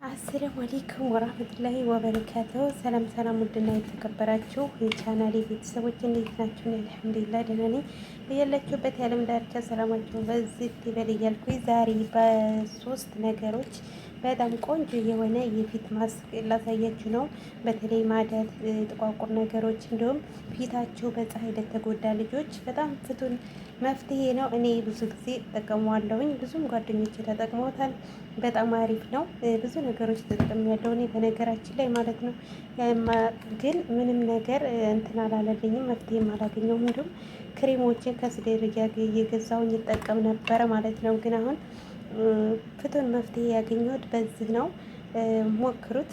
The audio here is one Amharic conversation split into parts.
አሰላሙ አለይኩም ወራህመቱላሂ ወበረካቱሁ። ሰላም ሰላም፣ ውድና የተከበራችሁ የቻናሌ ቤተሰቦች እንዴት ናችሁ? አልሐምዱሊላህ ደህና ነኝ። በያላችሁበት የዓለም ዳርቻ ሰላማችሁ በዚህ ይበል እያልኩኝ ዛሬ በሶስት ነገሮች በጣም ቆንጆ የሆነ የፊት ማስክ ላሳያችሁ ነው። በተለይ ማዳት፣ ጥቋቁር ነገሮች እንዲሁም ፊታቸው በፀሐይ ለተጎዳ ልጆች በጣም ፍቱን መፍትሄ ነው። እኔ ብዙ ጊዜ እጠቀመዋለሁኝ። ብዙም ጓደኞች ተጠቅመውታል። በጣም አሪፍ ነው። ብዙ ነገሮች ተጠቅሜያለሁ እኔ በነገራችን ላይ ማለት ነው። ግን ምንም ነገር እንትን አላለልኝም፣ መፍትሄም አላገኘሁም። እንዲሁም ክሬሞችን ከስዴር እየገዛሁኝ ይጠቀም ነበረ ማለት ነው። ግን አሁን ፍቱን መፍትሄ ያገኘሁት በዚህ ነው። ሞክሩት፣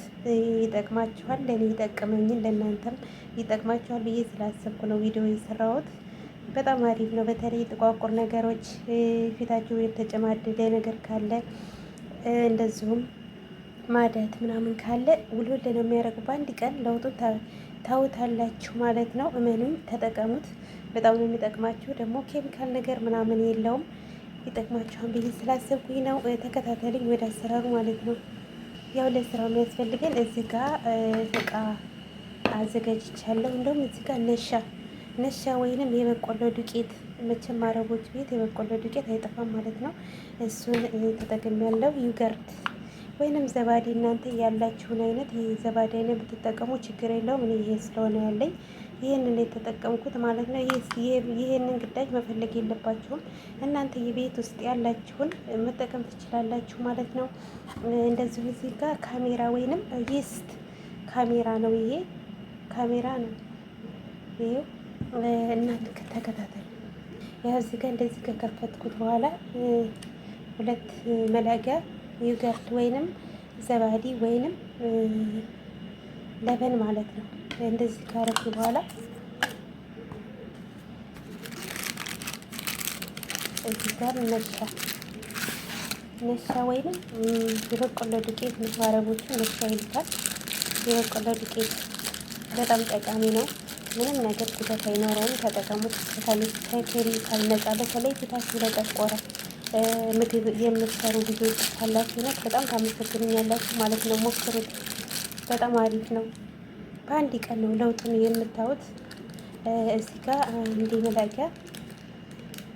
ይጠቅማችኋል። ለእኔ ይጠቅመኝን ለእናንተም ይጠቅማችኋል ብዬ ስላሰብኩ ነው ቪዲዮ የሰራሁት። በጣም አሪፍ ነው። በተለይ ጥቋቁር ነገሮች ፊታችሁ የተጨማደደ ነገር ካለ እንደዚሁም ማዳት ምናምን ካለ ውልውል ነው የሚያደርጉ። በአንድ ቀን ለውጡን ታውታላችሁ ማለት ነው። እመኑም ተጠቀሙት። በጣም ነው የሚጠቅማችሁ። ደግሞ ኬሚካል ነገር ምናምን የለውም። ይጠቅማችኋል ብዬ ስላሰብኩኝ ነው። ተከታተልኝ ወደ አሰራሩ ማለት ነው። ያው ለስራው የሚያስፈልገን እዚህ ጋር እቃ አዘጋጅቻለሁ። እንደውም እዚህ ጋር ነሻ ወይንም የበቆሎ ዱቄት፣ መቼም አረቦች ቤት የበቆሎ ዱቄት አይጠፋም ማለት ነው። እሱን ተጠቅሜያለሁ። ዩገርት ወይንም ዘባዴ፣ እናንተ ያላችሁን አይነት የዘባዴ አይነት ብትጠቀሙ ችግር የለውም። እኔ ይሄ ስለሆነ ያለኝ ይህንን የተጠቀምኩት ማለት ነው። ይህንን ግዳጅ መፈለግ የለባችሁም እናንተ የቤት ውስጥ ያላችሁን መጠቀም ትችላላችሁ ማለት ነው። እንደዚሁ እዚህ ጋር ካሜራ ወይንም ይስት ካሜራ ነው። ይሄ ካሜራ ነው። ይሄው እናንተ ተከታተሉ። ያው እዚህ ጋር እንደዚህ ከከፈትኩት በኋላ ሁለት መላጊያ ዩገርት ወይንም ዘባዲ ወይንም ለበን ማለት ነው። እንደዚህ ካረኩ በኋላ እዚህ ጋር ነሻ ወይንም የበቆሎ ዱቄት ነው። አረቦቹ ነሻ ይሉታል። የበቆሎ ዱቄት በጣም ጠቃሚ ነው። ምንም ነገር ጉዳት አይኖረውም። ተጠቀሙት። ከኬሚካል ነጻ። በተለይ ፊታችሁ ለጠቆረ ምግብ የምትሰሩ ልጆች ካላችሁ ነት በጣም ታመሰግኑኛላችሁ ማለት ነው። ሞክሩት። በጣም አሪፍ ነው። በአንድ ቀን ነው ለውጡን የምታዩት። እዚህ ጋር እንደ መላጊያ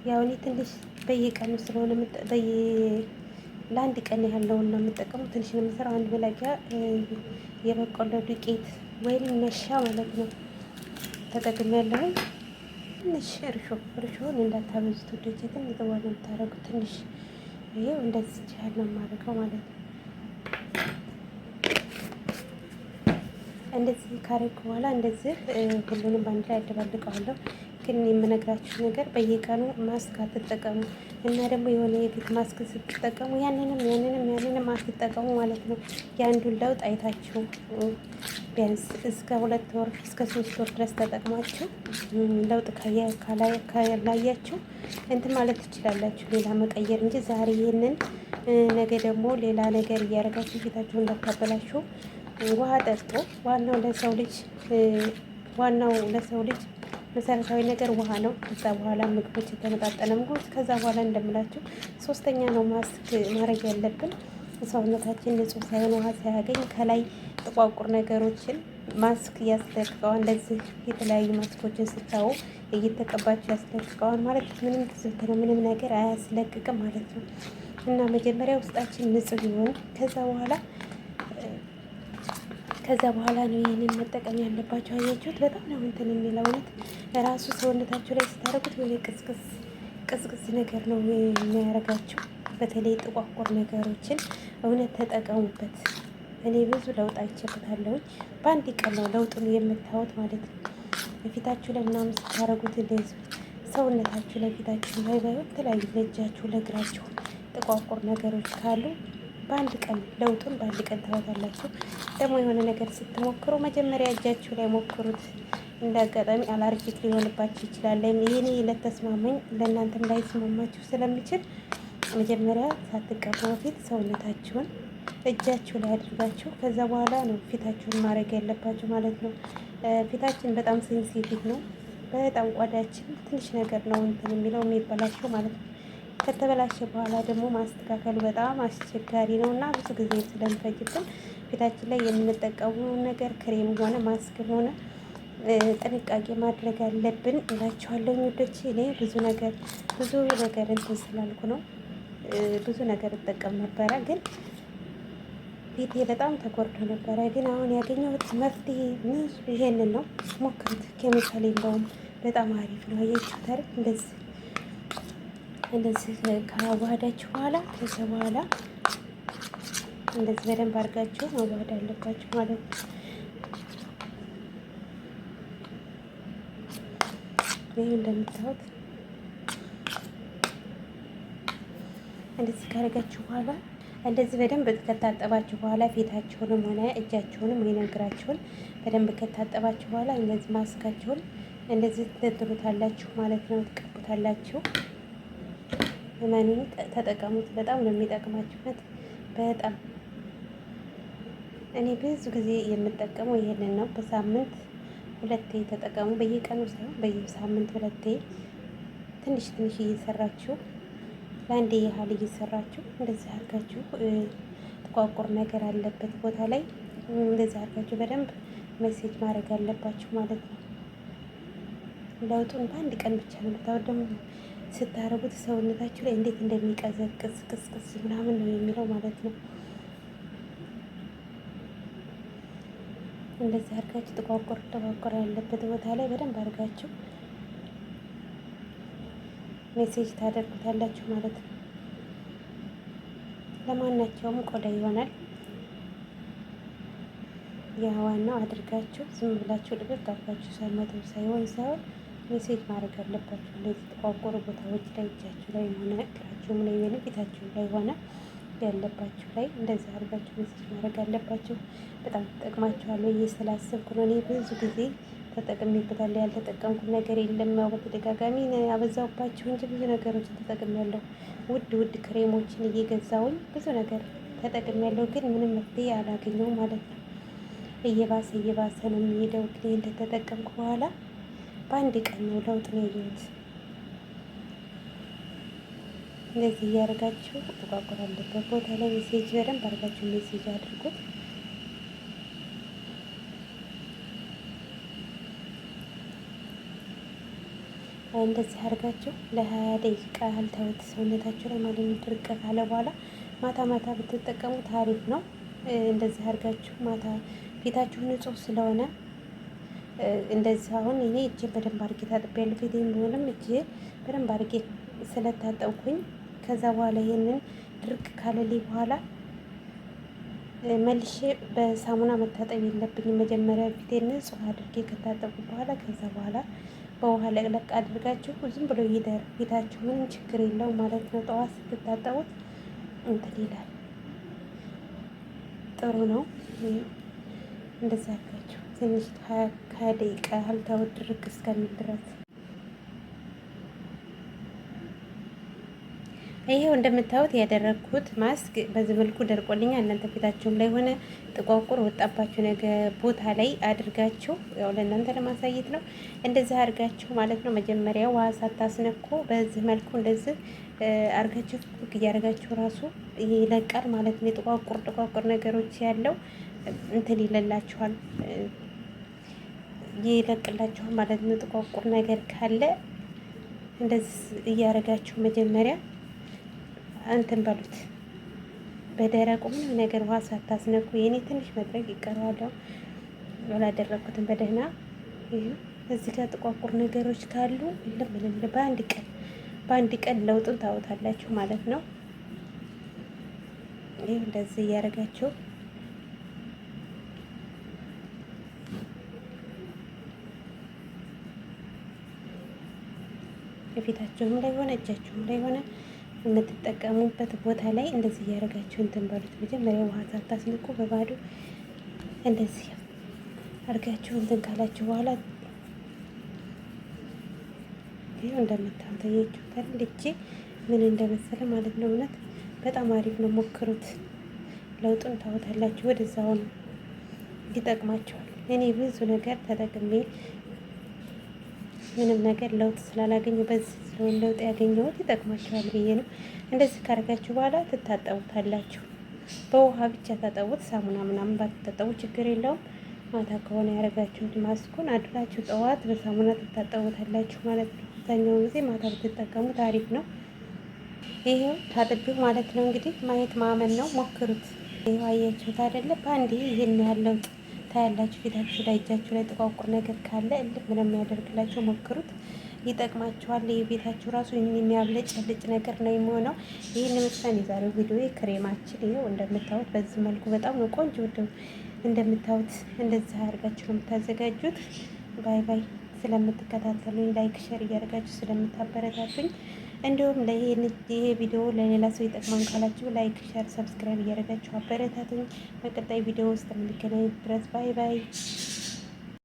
ያው እኔ ትንሽ በየቀኑ ስለሆነ ለአንድ ቀን ያለውን ነው የምጠቀመው። ትንሽ ነው የምሰራው። አንድ መላጊያ የበቆሎ ዱቄት ወይም ነሻ ማለት ነው ተጠቅሜያለሁ። ትንሽ እርሾን እንዳታበዙት ወደጅ፣ ግን የተባለ የምታደርጉት ትንሽ ይሄው እንደዚህ ያህል ነው የማደርገው ማለት ነው። እንደዚህ ካረኩ በኋላ እንደዚህ ሁሉንም በአንድ ላይ አደባልቀዋለሁ። ግን የምነግራችሁ ነገር በየቀኑ ማስክ አትጠቀሙ እና ደግሞ የሆነ የፊት ማስክ ስትጠቀሙ ያንንም አትጠቀሙ ማለት ነው። የአንዱን ለውጥ አይታችሁ ቢያንስ እስከ 2 ወር እስከ 3 ወር ድረስ ተጠቅማችሁ ለውጥ ካላያችሁ እንትን ማለት ትችላላችሁ፣ ሌላ መቀየር እንጂ ዛሬ ይሄንን ነገ ደግሞ ሌላ ነገር እያደረጋችሁ ፊታችሁ እንዳታበላችሁ። ውሃ ጠጡ። ዋናው ለሰው ልጅ መሰረታዊ ነገር ውሃ ነው። ከዛ በኋላ ምግቦች፣ የተመጣጠነ ምግቦች። ከዛ በኋላ እንደምላችሁ ሶስተኛ ነው ማስክ ማድረግ ያለብን። ሰውነታችን ንጹህ ሳይሆን ውሃ ሳያገኝ ከላይ ጥቋቁር ነገሮችን ማስክ ያስለቅቀዋል። እንደዚህ የተለያዩ ማስኮችን ስታዩ እየተቀባችሁ ያስለቅቀዋል ማለት ምንም ትዝብት ነው፣ ምንም ነገር አያስለቅቅም ማለት ነው። እና መጀመሪያ ውስጣችን ንጹህ ይሆን ከዛ በኋላ ነው ይህንን መጠቀም ያለባቸው። አያችሁት? በጣም ነው እንትን የሚለው እውነት ራሱ ሰውነታችሁ ላይ ስታደርጉት ወይ ቅዝቅዝ ነገር ነው የሚያደርጋችሁ። በተለይ ጥቋቁር ነገሮችን እውነት ተጠቀሙበት። እኔ ብዙ ለውጥ አይቼበታለሁ። በአንድ ቀን ነው ለውጡን የምታዩት ማለት ነው። በፊታችሁ ላይ ምናምን ስታደርጉት እንደዚህ ሰውነታችሁ ላይ ፊታችሁ ላይ ባይሆን የተለያዩ ለእጃችሁ ለእግራችሁ ጥቋቁር ነገሮች ካሉ በአንድ ቀን ለውጡን በአንድ ቀን ታወታላችሁ። ደግሞ የሆነ ነገር ስትሞክሩ መጀመሪያ እጃችሁ ላይ ሞክሩት። እንደ አጋጣሚ አላርጂክ ሊሆንባችሁ ይችላል። ይሄኔ ለተስማመኝ ለእናንተም ላይስማማችሁ ስለሚችል መጀመሪያ ሳትቀቡ በፊት ሰውነታችሁን እጃችሁ ላይ አድርጋችሁ ከዛ በኋላ ነው ፊታችሁን ማድረግ ያለባችሁ ማለት ነው። ፊታችን በጣም ሴንሲቲቭ ነው። በጣም ቆዳችን ትንሽ ነገር ነው እንትን የሚለው የሚበላሸው ማለት ነው። ከተበላሸ በኋላ ደግሞ ማስተካከሉ በጣም አስቸጋሪ ነው እና ብዙ ጊዜ ስለሚፈጅብን ፊታችን ላይ የምንጠቀመው ነገር ክሬም ሆነ ማስክ ሆነ ጥንቃቄ ማድረግ አለብን እላችኋለሁ ውዶች። እኔ ብዙ ነገር እንትን ስላልኩ ነው ብዙ ነገር እጠቀም ነበረ፣ ግን ፊቴ በጣም ተጎድቶ ነበረ። ግን አሁን ያገኘሁት መፍትሄ ይሄንን ነው። ሞክሩት። ኬሚካል የለውም። በጣም አሪፍ ነው። አያችሁት አይደል? እንደዚህ ካዋሃዳችሁ በኋላ ከዛ በኋላ እንደዚህ በደንብ አድርጋችሁ ማዋሃድ አለባችሁ ማለት ነው። ይህ እንደምታዩት እንደዚህ ካደረጋችሁ በኋላ እንደዚህ በደንብ ከታጠባችሁ በኋላ ፊታችሁንም ሆነ እጃችሁንም ወይ እግራችሁን በደንብ ከታጠባችሁ በኋላ እንደዚህ ማስካችሁን እንደዚህ ትጥሩታላችሁ ማለት ነው። ትቀቡታላችሁ። እመኑኝ ተጠቀሙት። በጣም ነው የሚጠቅማችሁ። በጣም እኔ ብዙ ጊዜ የምጠቀመው ይሄንን ነው። በሳምንት 2 ተጠቀሙ። በየቀኑ ሳይሆን በየሳምንት 2 ትንሽ እየሰራችሁ ለአንዴ ያህል እየሰራችሁ እንደዚህ አድርጋችሁ ጥቋቁር ነገር አለበት ቦታ ላይ እንደዚህ አድርጋችሁ በደንብ ሜሴጅ ማድረግ አለባችሁ ማለት ነው። ለውጡን በአንድ ቀን ብቻ ነው የምታዩት። ደግሞ ስታረጉት ሰውነታችሁ ላይ እንዴት እንደሚቀዘቅዝ ቅስቅስ ምናምን ነው የሚለው ማለት ነው። እንደዚህ አድርጋችሁ ጥቋቁር ያለበት ቦታ ላይ በደንብ አድርጋችሁ ሜሴጅ ታደርጉታላችሁ ማለት ነው። ለማናቸውም ቆዳ ይሆናል። ያ ዋናው አድርጋችሁ ዝም ብላችሁ ልቅቅ አድርጋችሁ ሳይመተው ሳይሆን ሜሴጅ ማድረግ አለባችሁ። እንደዚህ ጥቋቁር ቦታዎች ላይ እጃችሁ ላይ ሆነ እግራችሁም ላይ ወይም ፊታችሁ ላይ ሆነ ያለባችሁ ላይ እንደዚህ አድርጋችሁ ሜሴጅ ማድረግ አለባችሁ። በጣም ተጠቅማችኋል ብዬ ስላሰብኩ ነው። እኔ ብዙ ጊዜ ተጠቅሜበታለሁ። ያልተጠቀምኩት ነገር የለም። ያው በተደጋጋሚ አበዛውባችሁ እንጂ ብዙ ነገሮችን ተጠቅሜያለሁ። ውድ ክሬሞችን እየገዛውኝ ብዙ ነገር ተጠቅሜያለሁ፣ ግን ምንም መፍትሄ አላገኘውም ማለት ነው። እየባሰ ነው የሚሄደው። ግን እንደተጠቀምኩ በኋላ በአንድ ቀን ነው ለውጥ ነው ያየሁት። እንደዚህ እያደረጋችሁ ጥቋቁር አለበት ቦታ ላይ ሜሴጅ በደንብ አድርጋችሁ ሜሴጅ አድርጉት። እንደዚህ አድርጋችሁ ለ20 ደቂቃ ያህል ተውት ሰውነታችሁ ላይ ማለት ነው። ድርቅ ካለ በኋላ ማታ ብትጠቀሙት አሪፍ ነው። እንደዚህ አድርጋችሁ ማታ ፊታችሁ ንጹህ ስለሆነ እንደዚህ አሁን እኔ እጄ በደንብ አድርጌ ታጥቤያለሁ። ፊቴም ቢሆንም እጄ በደንብ አድርጌ ስለታጠብኩኝ ከዛ በኋላ ይሄንን ድርቅ ካለልኝ በኋላ መልሼ በሳሙና መታጠብ የለብኝም። መጀመሪያ ፊቴን ንጹህ አድርጌ ከታጠብኩ በኋላ ከዛ በኋላ በውሃ ለቅለቅ አድርጋችሁ ዝም ብሎ ይደር ፊታችሁ ምንም ችግር የለው ማለት ነው። ጠዋት ስትታጠቡት እንትን ይላል፣ ጥሩ ነው። እንደዛ አድርጋችሁ ትንሽ 20 ደቂቃ ያህል ተውት ድርቅ እስከሚል ድረስ። ይሄው እንደምታዩት ያደረግኩት ማስክ በዚህ መልኩ ደርቆልኛል። እናንተ ፊታችሁም ላይ ሆነ ጥቋቁር ወጣባችሁ ነገር ቦታ ላይ አድርጋችሁ ያው ለእናንተ ለማሳየት ነው። እንደዚህ አድርጋችሁ ማለት ነው። መጀመሪያ ውሃ ሳታስነኩ በዚህ መልኩ እንደዚህ አድርጋችሁ ኩክ እያደረጋችሁ ራሱ ይለቃል ማለት ነው። ጥቋቁር ነገሮች ያለው እንትን ይለላችኋል፣ ይለቅላችኋል ማለት ነው። ጥቋቁር ነገር ካለ እንደዚህ እያደረጋችሁ መጀመሪያ እንትን በሉት በደረቁ ምንም ነገር ውሃ ሳታስነኩ። የኔ ትንሽ መድረቅ ይቀረዋል፣ አላደረኩትም በደህና። እዚህ ጋር ጥቋቁር ነገሮች ካሉ ለምን በአንድ ቀን ለውጡን ታውታላችሁ ማለት ነው። ይህ እንደዚህ እያደረጋችሁ የፊታችሁም ላይ ሆነ እጃችሁም ላይ ሆነ የምትጠቀሙበት ቦታ ላይ እንደዚህ እያደረጋችሁ እንትን በሉት። መጀመሪያ ውሃ ሳታስነኩ በባዶ እንደዚህ አድርጋችሁ እንትን ካላችሁ በኋላ ይኸው እንደምታዩት ልጄ ምን እንደመሰለ ማለት ነው። እውነት በጣም አሪፍ ነው። ሞክሩት፣ ለውጡን ታወታላችሁ። ወደዛው ነው ይጠቅማችኋል። እኔ ብዙ ነገር ተጠቅሜ ምንም ነገር ለውጥ ስላላገኘው በዚህ ስለሆነ ለውጥ ያገኘሁት ይጠቅማችኋል ብዬ ነው። እንደዚህ ካረጋችሁ በኋላ ትታጠቡታላችሁ። በውሃ ብቻ ታጠቡት። ሳሙና ምናምን ባትታጠቡ ችግር የለውም። ማታ ከሆነ ያደረጋችሁት ማስኩን አድራችሁ ጠዋት በሳሙና ትታጠቡታላችሁ ማለት ነው። አብዛኛውን ጊዜ ማታ ብትጠቀሙት አሪፍ ነው። ይሄው ታጥቢው ማለት ነው። እንግዲህ ማየት ማመን ነው። ሞክሩት። ይሄው አያችሁት አይደለ? በአንዴ ይሄን ያለው ታያላችሁ። ፊታችሁ ላይ እጃችሁ ላይ ጥቋቁር ነገር ካለ እልም ምንም የሚያደርግላችሁ ሞክሩት። ይጠቅማችኋል። የቤታችሁ ራሱ የሚያብለጨልጭ ነገር ነው የሚሆነው። ይህን ምስለን የዛሬው ቪዲዮ ክሬማችን ይኸው እንደምታዩት በዚህ መልኩ በጣም ነው ቆንጆ እንደምታዩት እንደዚህ አድርጋችሁ ነው የምታዘጋጁት። ባይ ባይ። ስለምትከታተሉኝ ላይክ ሸር እያደረጋችሁ ስለምታበረታቱኝ እንዲሁም ይሄ ቪዲዮ ለሌላ ሰው ይጠቅማል ካላችሁ ላይክ ሸር ሰብስክራይብ እያደረጋችሁ አበረታቱኝ። በቀጣይ ቪዲዮ ውስጥ የምንገናኝ ድረስ ባይ ባይ።